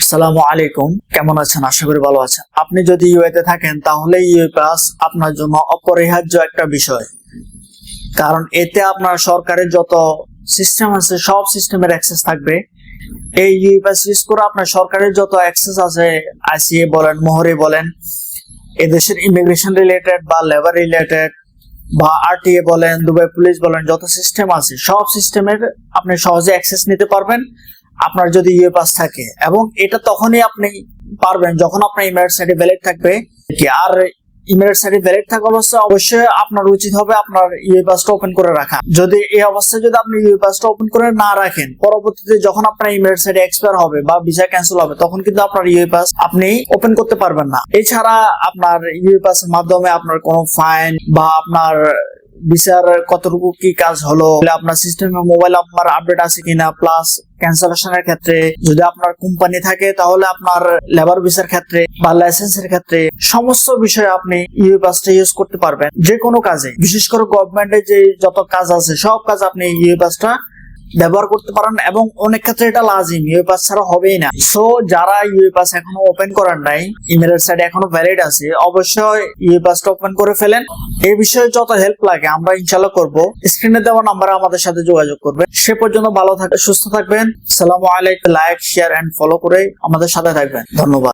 আসসালামু আলাইকুম, কেমন আছেন? আশা করি ভালো আছেন। আপনি যদি ইউএতে থাকেন তাহলে ইউএ পাস আপনার জন্য অপরিহার্য একটা বিষয়, কারণ এতে আপনার সরকারের যত সিস্টেম আছে সব সিস্টেমের অ্যাক্সেস থাকবে। এই ইউএ পাস ইউজ করে আপনার সরকারের যত অ্যাক্সেস আছে, আইসিএ বলেন, মোহরে বলেন, এদেশের ইমিগ্রেশন রিলেটেড বা লেবার রিলেটেড বা আরটিএ বলেন, দুবাই পুলিশ বলেন, যত সিস্টেম আছে সব সিস্টেমের আপনি সহজে অ্যাক্সেস নিতে পারবেন আপনার যদি ইউএ পাস থাকে। এবং এটা তখনই আপনি পারবেন যখন আপনার ইমেরিট সাইটে ভ্যালিড থাকবে। আর ইমেরিট সাইটে ভ্যালিড থাকা অবস্থায় অবশ্যই আপনার উচিত হবে আপনার ইউএ পাসটা ওপেন করে রাখা। যদি এই অবস্থায় যদি আপনি ইউএ পাসটা ওপেন করে না রাখেন, পরবর্তীতে যখন আপনার ইমেরিট সাইটে এক্সপায়ার হবে বা ভিসা ক্যান্সেল হবে, তখন কিন্তু আপনার ইউএ পাস আপনি ওপেন করতে পারবেন না। এছাড়া আপনার ইউএ পাসের মাধ্যমে আপনার কোনো ফাইন বা আপনার বিচার কতটুকু কি কাজ হলো, আপনার সিস্টেমে মোবাইল আপনার আপডেট আছে কিনা, প্লাস ক্যান্সেলেশনের ক্ষেত্রে যদি আপনার কোম্পানি থাকে তাহলে আপনার লেবার ভিসার ক্ষেত্রে বা লাইসেন্সের ক্ষেত্রে সমস্ত বিষয়ে আপনি ইউএ পাসটা ইউজ করতে পারবেন যে কোনো কাজে। বিশেষ করে গভর্নমেন্টের যে যত কাজ আছে সব কাজ আপনি ইউএ পাসটা ব্যবহার করতে পারেন, এবং অনেক ক্ষেত্রে এটা লাজিম, ইউএ পাস ছাড়া হবেই না। সো যারা ইউএ পাস এখনো ওপেন করেন নাই, ইমেলের সাইডে এখনো ভ্যালিড আছে, অবশ্যই ইউএ পাসটা ওপেন করে ফেলেন। এই বিষয়ে যত হেল্প লাগে আমরা ইনশাআল্লাহ করব। স্ক্রিনে দেওয়া নাম্বারে আমাদের সাথে যোগাযোগ করবেন। সে পর্যন্ত ভালো থাকবেন, সুস্থ থাকবেন। আসসালামু আলাইকুম। লাইক, শেয়ার এন্ড ফলো করে আমাদের সাথে থাকবেন। ধন্যবাদ।